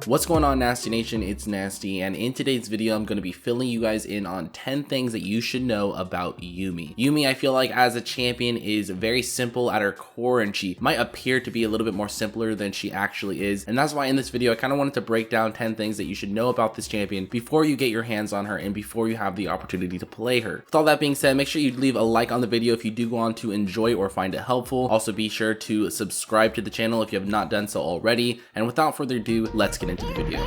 What's going on, Nasteey Nation? It's Nasteey, and in today's video I'm going to be filling you guys in on 10 things that you should know about Yuumi. Yuumi, I feel like as a champion, is very simple at her core, and she might appear to be a little bit more simpler than she actually is, and that's why in this video I kind of wanted to break down 10 things that you should know about this champion before you get your hands on her and before you have the opportunity to play her. With all that being said, make sure you leave a like on the video if you do go on to enjoy or find it helpful. Also be sure to subscribe to the channel if you have not done so already, and without further ado, let's get into the video.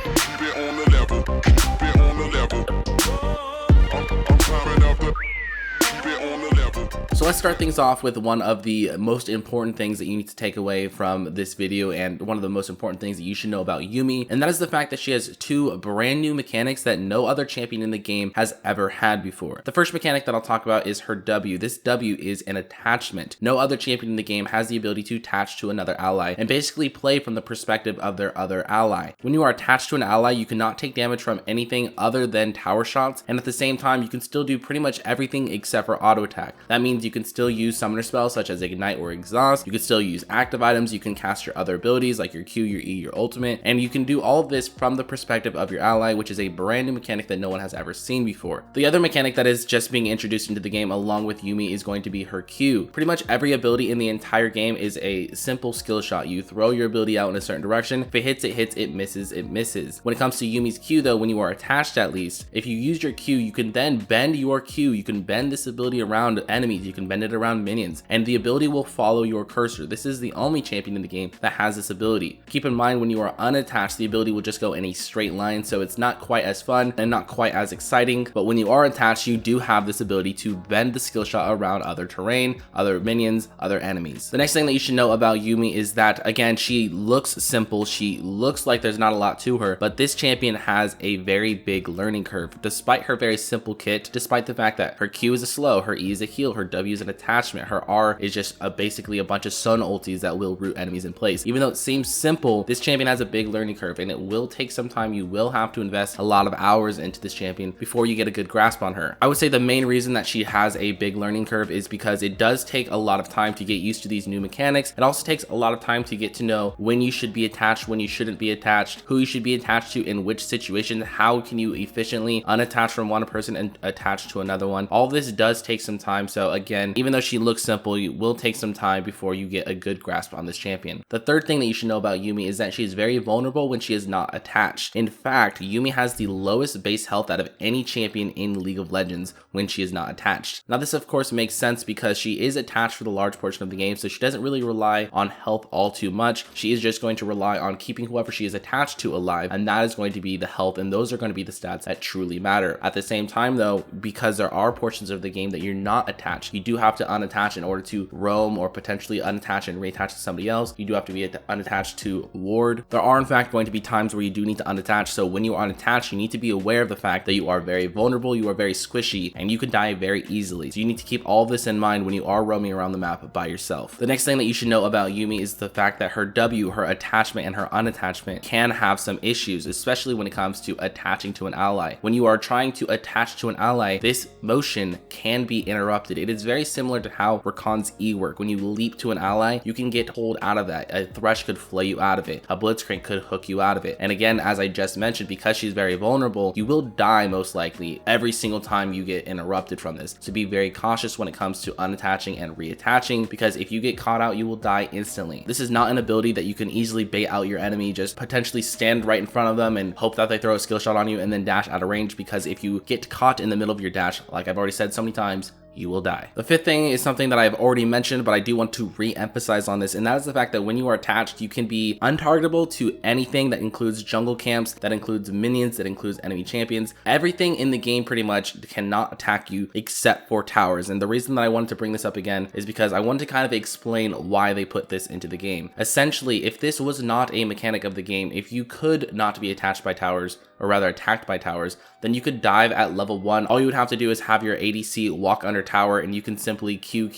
So let's start things off with one of the most important things that you need to take away from this video, and one of the most important things that you should know about Yuumi, and that is the fact that she has two brand new mechanics that no other champion in the game has ever had before. The first mechanic that I'll talk about is her W. This W is an attachment. No other champion in the game has the ability to attach to another ally and basically play from the perspective of their other ally. When you are attached to an ally, you cannot take damage from anything other than tower shots, and at the same time you can still do pretty much everything except for auto attack. That means you can still use summoner spells such as Ignite or Exhaust. You can still use active items. You can cast your other abilities like your Q, your E, your ultimate, and you can do all of this from the perspective of your ally, which is a brand new mechanic that no one has ever seen before. The other mechanic that is just being introduced into the game along with Yuumi is going to be her Q. Pretty much every ability in the entire game is a simple skill shot. You throw your ability out in a certain direction. If it hits, it hits. It misses, it misses. When it comes to Yuumi's Q though, when you are attached at least, if you use your Q, you can then bend your Q. You can bend this ability around enemies. You can bend it around minions, and the ability will follow your cursor. This is the only champion in the game that has this ability. Keep in mind, when you are unattached, the ability will just go in a straight line, so it's not quite as fun and not quite as exciting. But when you are attached, you do have this ability to bend the skill shot around other terrain, other minions, other enemies. The next thing that you should know about Yuumi is that, again, she looks simple. She looks like there's not a lot to her, but this champion has a very big learning curve. Despite her very simple kit, despite the fact that her Q is a slow, her E is a heal, her W is an attachment, her R is just basically a bunch of sun ultis that will root enemies in place. Even though it seems simple, this champion has a big learning curve, and it will take some time. You will have to invest a lot of hours into this champion before you get a good grasp on her. I would say the main reason that she has a big learning curve is because it does take a lot of time to get used to these new mechanics. It also takes a lot of time to get to know when you should be attached, when you shouldn't be attached, who you should be attached to in which situation, how can you efficiently unattach from one person and attach to another one. All this does take some time, so again, even though she looks simple, it will take some time before you get a good grasp on this champion. The third thing that you should know about Yuumi is that she is very vulnerable when she is not attached. In fact, Yuumi has the lowest base health out of any champion in League of Legends when she is not attached. Now this of course makes sense because she is attached for the large portion of the game, so she doesn't really rely on health all too much. She is just going to rely on keeping whoever she is attached to alive, and that is going to be the health, and those are going to be the stats that truly matter. At the same time though, because there are portions of the game that you're not attached, you do have to unattach in order to roam or potentially unattach and reattach to somebody else. You do have to be unattached to ward. There are in fact going to be times where you do need to unattach, so when you are unattached, you need to be aware of the fact that you are very vulnerable, you are very squishy, and you can die very easily. So you need to keep all this in mind when you are roaming around the map by yourself. The next thing that you should know about Yuumi is the fact that her W, her attachment, and her unattachment can have some issues, especially when it comes to attaching to an ally. When you are trying to attach to an ally, this motion can be interrupted. It is very similar to how Rakan's E work. When you leap to an ally, you can get pulled out of that. A Thresh could flay you out of it. A Blitzcrank could hook you out of it. And again, as I just mentioned, because she's very vulnerable, you will die most likely every single time you get interrupted from this. So be very cautious when it comes to unattaching and reattaching, because if you get caught out, you will die instantly. This is not an ability that you can easily bait out your enemy. Just potentially stand right in front of them and hope that they throw a skill shot on you and then dash out of range, because if you get caught in the middle of your dash, like I've already said so many times, you will die. The fifth thing is something that I've already mentioned, but I do want to re-emphasize on this, and that is the fact that when you are attached, you can be untargetable to anything. That includes jungle camps, that includes minions, that includes enemy champions. Everything in the game pretty much cannot attack you except for towers. And the reason that I wanted to bring this up again is because I wanted to kind of explain why they put this into the game. Essentially, if this was not a mechanic of the game, if you could not be attached by towers, or rather attacked by towers, then you could dive at level 1. All you would have to do is have your ADC walk under tower, and you can simply Q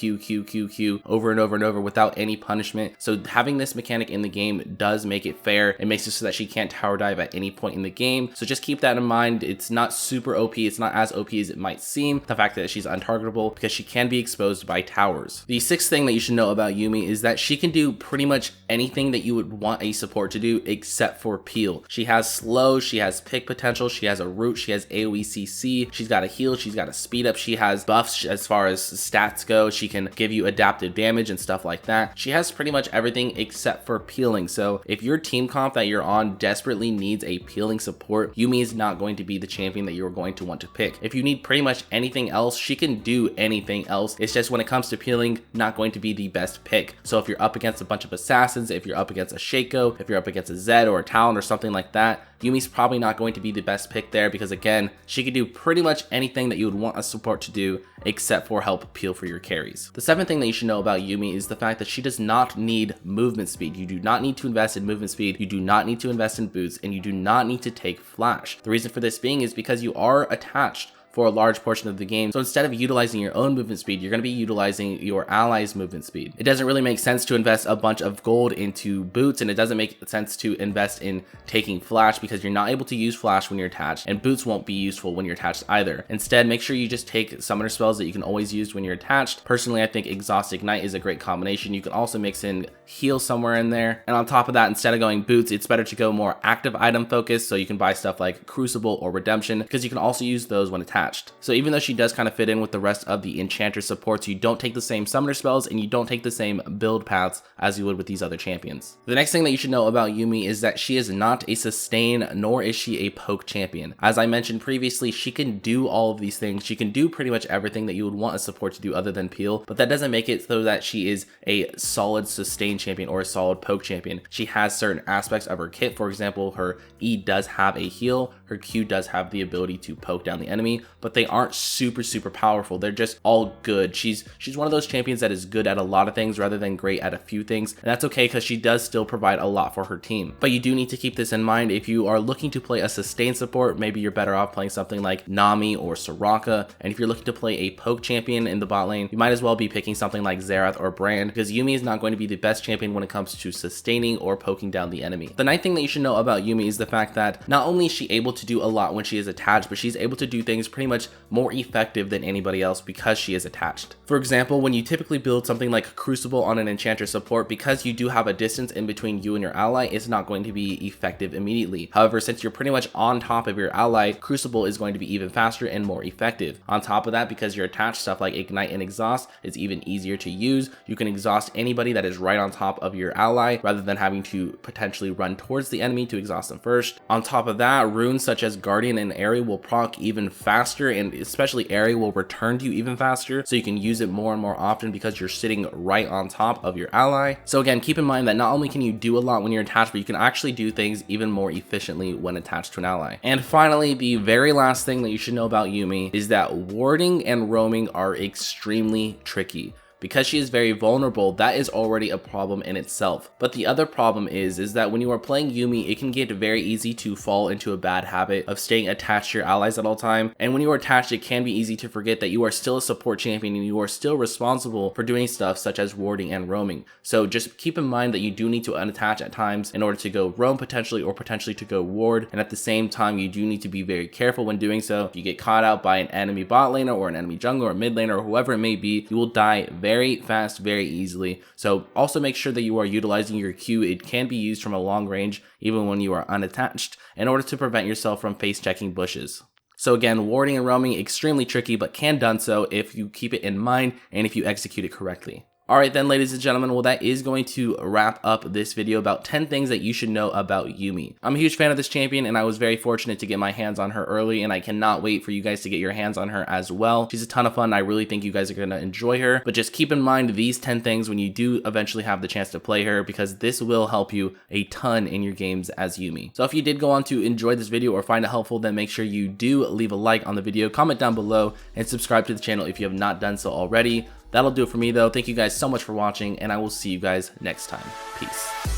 over and over and over without any punishment. So having this mechanic in the game does make it fair. It makes it so that she can't tower dive at any point in the game. So just keep that in mind. It's not super OP. It's not as OP as it might seem. The fact that she's untargetable because she can be exposed by towers. The sixth thing that you should know about Yuumi is that she can do pretty much anything that you would want a support to do except for peel. She has slow, she has pick potential, she has a root, she has AoE CC, she's got a heal, she's got a speed up, she has buffs as far as stats go, she can give you adaptive damage and stuff like that. She has pretty much everything except for peeling. So if your team comp that you're on desperately needs a peeling support, Yuumi is not going to be the champion that you're going to want to pick. If you need pretty much anything else, she can do anything else. It's just when it comes to peeling, not going to be the best pick. So if you're up against a bunch of assassins, if you're up against a Shaco, if you're up against a Zed or a Talon or something like that, Yuumi's probably not going to be the best pick there because again, she can do pretty much anything that you would want a support to do except for help peel for your carries. The seventh thing that you should know about Yuumi is the fact that she does not need movement speed. You do not need to invest in movement speed, you do not need to invest in boots, and you do not need to take flash. The reason for this being is because you are attached for a large portion of the game. So instead of utilizing your own movement speed, you're going to be utilizing your allies' movement speed. It doesn't really make sense to invest a bunch of gold into boots, and it doesn't make sense to invest in taking flash because you're not able to use flash when you're attached, and boots won't be useful when you're attached either. Instead, make sure you just take summoner spells that you can always use when you're attached. Personally, I think Exhaust Ignite is a great combination. You can also mix in heal somewhere in there. And on top of that, instead of going boots, it's better to go more active item focused. So you can buy stuff like Crucible or Redemption because you can also use those when attached. So even though she does kind of fit in with the rest of the enchanter supports, you don't take the same summoner spells and you don't take the same build paths as you would with these other champions. The next thing that you should know about Yuumi is that she is not a sustain, nor is she a poke champion. As I mentioned previously, she can do all of these things. She can do pretty much everything that you would want a support to do other than peel, but that doesn't make it so that she is a solid sustain champion or a solid poke champion. She has certain aspects of her kit. For example, her E does have a heal, her Q does have the ability to poke down the enemy, but they aren't super powerful. They're just all good. She's one of those champions that is good at a lot of things rather than great at a few things, and that's okay because she does still provide a lot for her team. But you do need to keep this in mind. If you are looking to play a sustain support, maybe you're better off playing something like Nami or Soraka, and if you're looking to play a poke champion in the bot lane, you might as well be picking something like Xerath or Brand because Yuumi is not going to be the best champion when it comes to sustaining or poking down the enemy. The ninth thing that you should know about Yuumi is the fact that not only is she able to do a lot when she is attached, but she's able to do things pretty much more effective than anybody else because she is attached. For example, when you typically build something like Crucible on an enchanter support, because you do have a distance in between you and your ally, it's not going to be effective immediately. However, since you're pretty much on top of your ally, Crucible is going to be even faster and more effective. On top of that, because you're attached, stuff like Ignite and Exhaust is even easier to use. You can exhaust anybody that is right on top of your ally rather than having to potentially run towards the enemy to exhaust them first. On top of that, runes such as Guardian and Airy will proc even faster, and especially Airy will return to you even faster, so you can use it more and more often because you're sitting right on top of your ally. So again, keep in mind that not only can you do a lot when you're attached, but you can actually do things even more efficiently when attached to an ally. And finally, the very last thing that you should know about Yuumi is that warding and roaming are extremely tricky. Because she is very vulnerable, that is already a problem in itself. But the other problem is that when you are playing Yuumi, it can get very easy to fall into a bad habit of staying attached to your allies at all time. And when you are attached, it can be easy to forget that you are still a support champion and you are still responsible for doing stuff such as warding and roaming. So just keep in mind that you do need to unattach at times in order to go roam potentially, or potentially to go ward. And at the same time, you do need to be very careful when doing so. If you get caught out by an enemy bot laner or an enemy jungler or mid laner or whoever it may be, you will die very fast, very easily. So also make sure that you are utilizing your Q. It can be used from a long range even when you are unattached in order to prevent yourself from face checking bushes. So again, warding and roaming extremely tricky, but can done so if you keep it in mind and if you execute it correctly. Alright then, ladies and gentlemen, well, that is going to wrap up this video about 10 things that you should know about Yuumi. I'm a huge fan of this champion, and I was very fortunate to get my hands on her early, and I cannot wait for you guys to get your hands on her as well. She's a ton of fun. I really think you guys are going to enjoy her, but just keep in mind these 10 things when you do eventually have the chance to play her, because this will help you a ton in your games as Yuumi. So if you did go on to enjoy this video or find it helpful, then make sure you do leave a like on the video, comment down below, and subscribe to the channel if you have not done so already. That'll do it for me though. Thank you guys so much for watching, and I will see you guys next time. Peace.